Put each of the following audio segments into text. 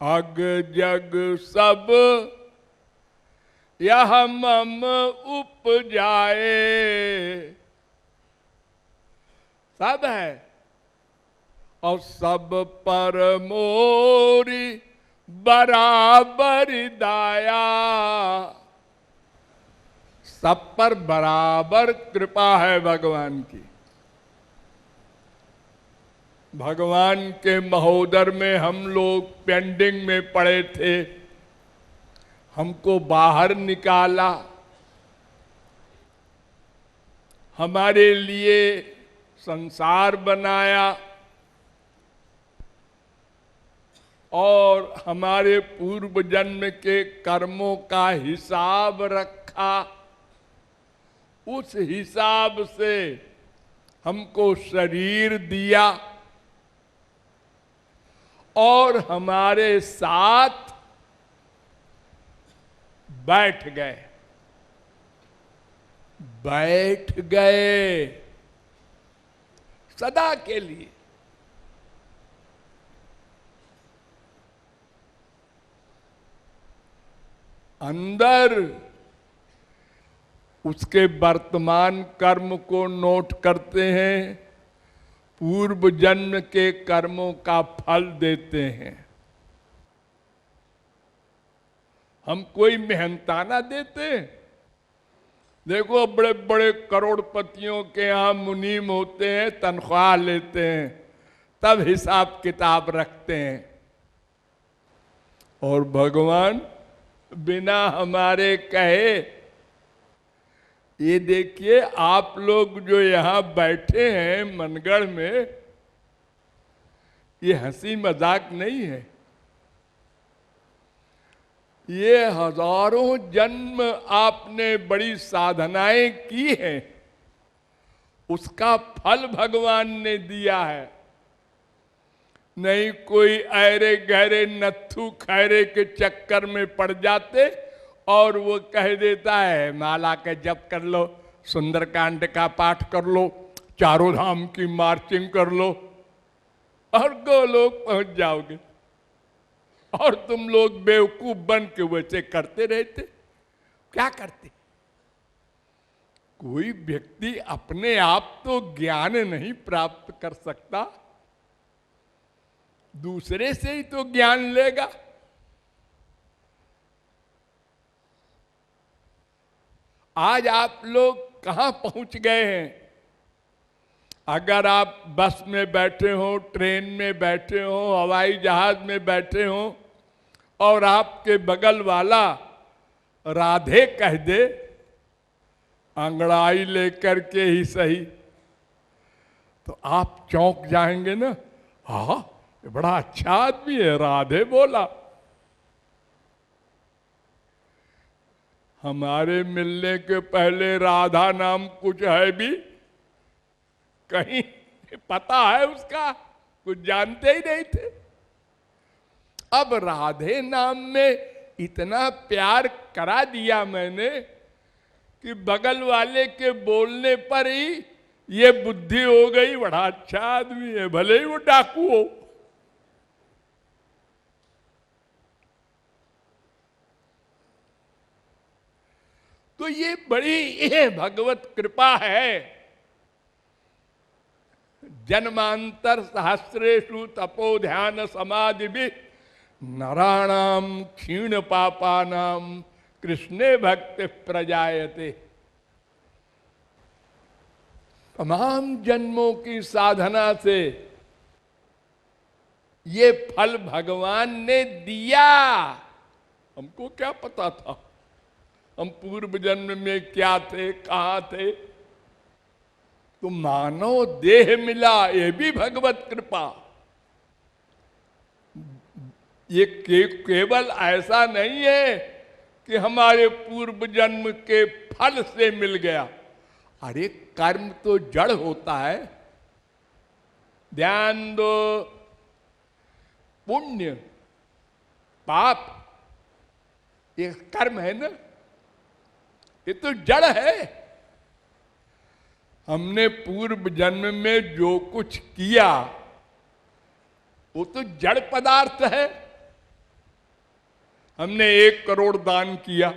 अग जग सब यह मम उपजाए। सब है और सब पर मोरी बराबर दाया। सब पर बराबर कृपा है भगवान की। भगवान के महोदर में हम लोग पेंडिंग में पड़े थे, हमको बाहर निकाला, हमारे लिए संसार बनाया और हमारे पूर्व जन्म के कर्मों का हिसाब रखा। उस हिसाब से हमको शरीर दिया और हमारे साथ बैठ गए। बैठ गए सदा के लिए। अंदर उसके वर्तमान कर्म को नोट करते हैं, पूर्व जन्म के कर्मों का फल देते हैं। हम कोई मेहनताना देते। देखो बड़े बड़े करोड़पतियों के यहाँ मुनीम होते हैं, तनख्वाह लेते हैं, तब हिसाब किताब रखते हैं। और भगवान बिना हमारे कहे, ये देखिए आप लोग जो यहाँ बैठे हैं मनगढ़ में, ये हंसी मजाक नहीं है। ये हजारों जन्म आपने बड़ी साधनाएं की हैं, उसका फल भगवान ने दिया है। नहीं कोई ऐरे गहरे नत्थु खैरे के चक्कर में पड़ जाते और वो कह देता है माला के जप कर लो, सुंदरकांड का पाठ कर लो, चारों धाम की मार्चिंग कर लो और गोलोक पहुंच जाओगे। और तुम लोग बेवकूफ बन के वैसे करते रहते। क्या करते? कोई व्यक्ति अपने आप तो ज्ञान नहीं प्राप्त कर सकता, दूसरे से ही तो ज्ञान लेगा। आज आप लोग कहां पहुंच गए हैं? अगर आप बस में बैठे हो, ट्रेन में बैठे हो, हवाई जहाज में बैठे हो और आपके बगल वाला राधे कह दे, अंगड़ाई लेकर के ही सही, तो आप चौंक जाएंगे ना। हाँ ये बड़ा अच्छा आदमी है, राधे बोला। हमारे मिलने के पहले राधा नाम कुछ है भी कहीं पता है उसका? कुछ जानते ही नहीं थे। अब राधे नाम में इतना प्यार करा दिया मैंने कि बगल वाले के बोलने पर ही ये बुद्धि हो गई, बड़ा अच्छा आदमी है, भले ही वो डाकू हो। तो ये बड़ी भगवत कृपा है। जन्मांतर सहस्रेषु तपो ध्यान समाधि भी नराणाम क्षीण पापानाम कृष्णे भक्ति प्रजायते। तमाम जन्मों की साधना से ये फल भगवान ने दिया। हमको क्या पता था हम पूर्व जन्म में क्या थे, कहां थे? तो मानव देह मिला, ये भी भगवत कृपा। ये केवल ऐसा नहीं है कि हमारे पूर्व जन्म के फल से मिल गया। अरे कर्म तो जड़ होता है। ध्यान दो, पुण्य पाप ये कर्म है ना, ये तो जड़ है। हमने पूर्व जन्म में जो कुछ किया वो तो जड़ पदार्थ है। हमने 1 करोड़ दान किया,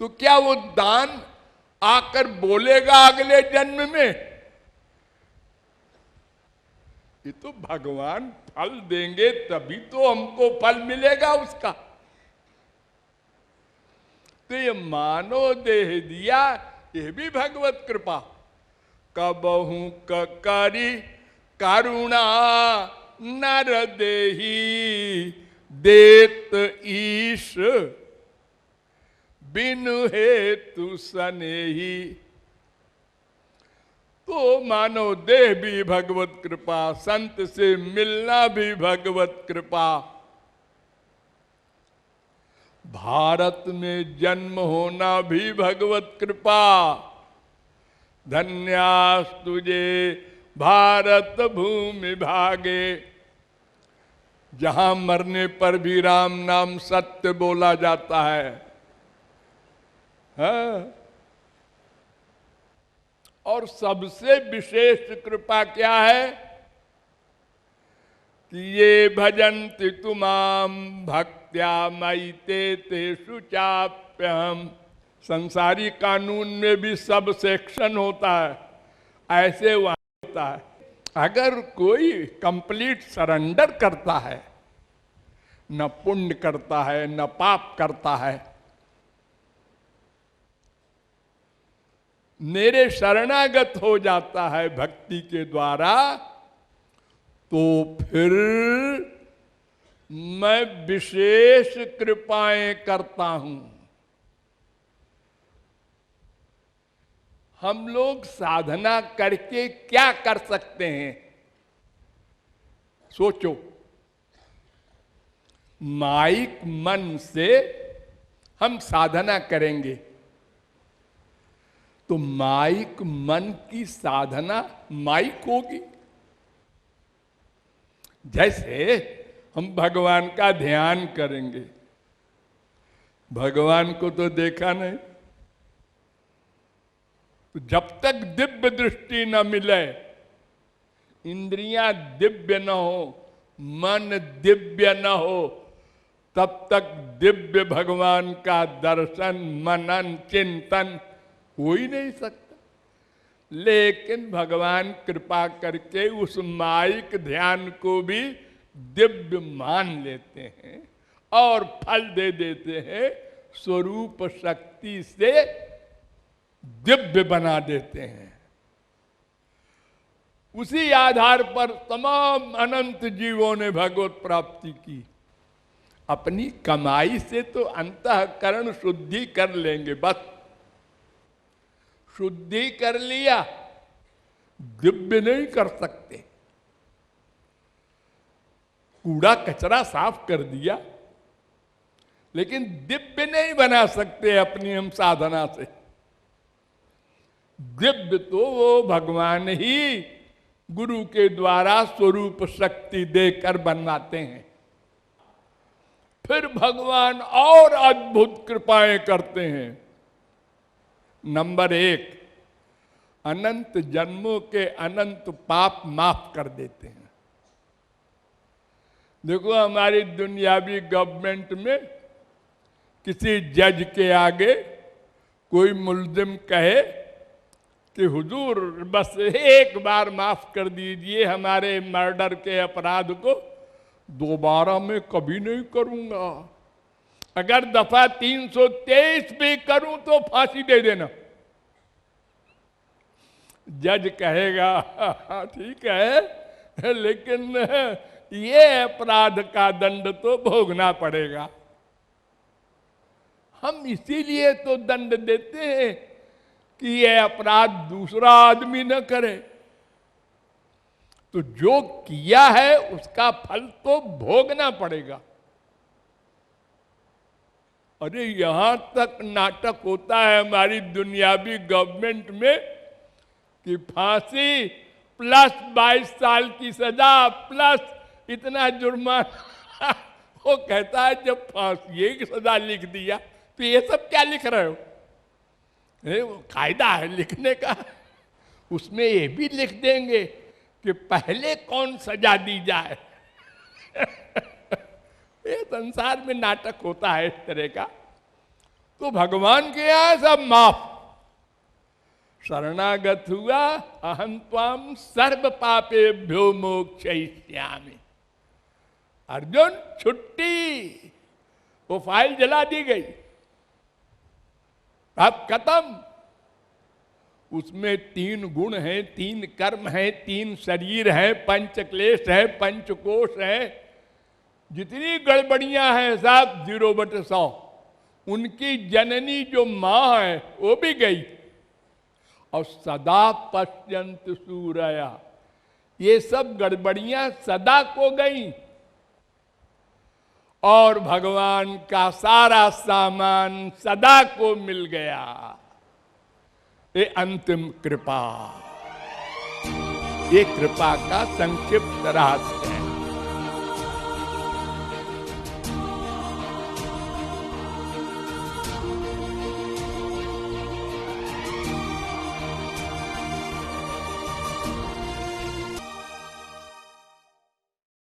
तो क्या वो दान आकर बोलेगा अगले जन्म में? ये तो भगवान फल देंगे तभी तो हमको फल मिलेगा उसका। तो ये मानव देह दिया, ये भी भगवत कृपा। कबहू करी करुणा नर देही, देत ईश बिनु हेतु सनेही। तो मानव देह भी भगवत कृपा, संत से मिलना भी भगवत कृपा, भारत में जन्म होना भी भगवत कृपा। धन्यास तुझे भारत भूमि भागे, जहां मरने पर भी राम नाम सत्य बोला जाता है। हाँ? और सबसे विशेष कृपा क्या है कि ये भजन्ति तुमाम भक्त्या मयि तेषु चाप्यहम्। संसारी कानून में भी सब सेक्शन होता है, ऐसे वहां होता है। अगर कोई कंप्लीट सरेंडर करता है, न पुण्य करता है न पाप करता है, मेरे शरणागत हो जाता है भक्ति के द्वारा, तो फिर मैं विशेष कृपाएं करता हूं। हम लोग साधना करके क्या कर सकते हैं? सोचो। माइक मन से हम साधना करेंगे तो माइक मन की साधना माइक होगी। जैसे हम भगवान का ध्यान करेंगे, भगवान को तो देखा नहीं, तो जब तक दिव्य दृष्टि न मिले, इंद्रियां दिव्य न हो, मन दिव्य न हो, तब तक दिव्य भगवान का दर्शन मनन चिंतन हो ही नहीं सकता। लेकिन भगवान कृपा करके उस माइक ध्यान को भी दिव्य मान लेते हैं और फल दे देते हैं, स्वरूप शक्ति से दिव्य बना देते हैं। उसी आधार पर तमाम अनंत जीवों ने भगवत प्राप्ति की। अपनी कमाई से तो अंतःकरण शुद्धि कर लेंगे, बस शुद्धि कर लिया, दिव्य नहीं कर सकते। कूड़ा कचरा साफ कर दिया, लेकिन दिव्य नहीं बना सकते अपनी हम साधना से। दिव्य तो वो भगवान ही गुरु के द्वारा स्वरूप शक्ति देकर बनवाते हैं। फिर भगवान और अद्भुत कृपाएं करते हैं। नंबर 1, अनंत जन्मों के अनंत पाप माफ कर देते हैं। देखो, हमारी दुनियावी गवर्नमेंट में किसी जज के आगे कोई मुल्जिम कहे कि हुजूर बस एक बार माफ कर दीजिए हमारे मर्डर के अपराध को, दोबारा मैं कभी नहीं करूंगा, अगर दफा 323 भी करूं तो फांसी दे देना। जज कहेगा ठीक है, लेकिन ये अपराध का दंड तो भोगना पड़ेगा। हम इसीलिए तो दंड देते हैं कि ये अपराध दूसरा आदमी न करे। तो जो किया है उसका फल तो भोगना पड़ेगा। अरे यहां तक नाटक होता है हमारी दुनियावी गवर्नमेंट में कि फांसी प्लस 22 साल की सजा प्लस इतना जुर्माना। वो कहता है जब फांसी की सजा लिख दिया तो ये सब क्या लिख रहे हो? वो कायदा है लिखने का, उसमें ये भी लिख देंगे कि पहले कौन सजा दी जाए। ये संसार में नाटक होता है इस तरह का। तो भगवान के यहाँ सब माफ। शरणागत हुआ, अहं त्वाम सर्व पापेभ्यो मोक्षयिष्यामि। अर्जुन छुट्टी, वो फाइल जला दी गई, अब खत्म। उसमें 3 गुण हैं, 3 कर्म हैं, 3 शरीर हैं, 5 क्लेश है, 5 कोश है, जितनी गड़बड़ियां हैं सब 0/100। उनकी जननी जो मां है वो भी गई। और सदा पश्यंत सूरया, ये सब गड़बड़ियां सदा को गई। और भगवान का सारा सामान सदा को मिल गया। ये अंतिम कृपा, ये कृपा का संक्षिप्त रहस्य है।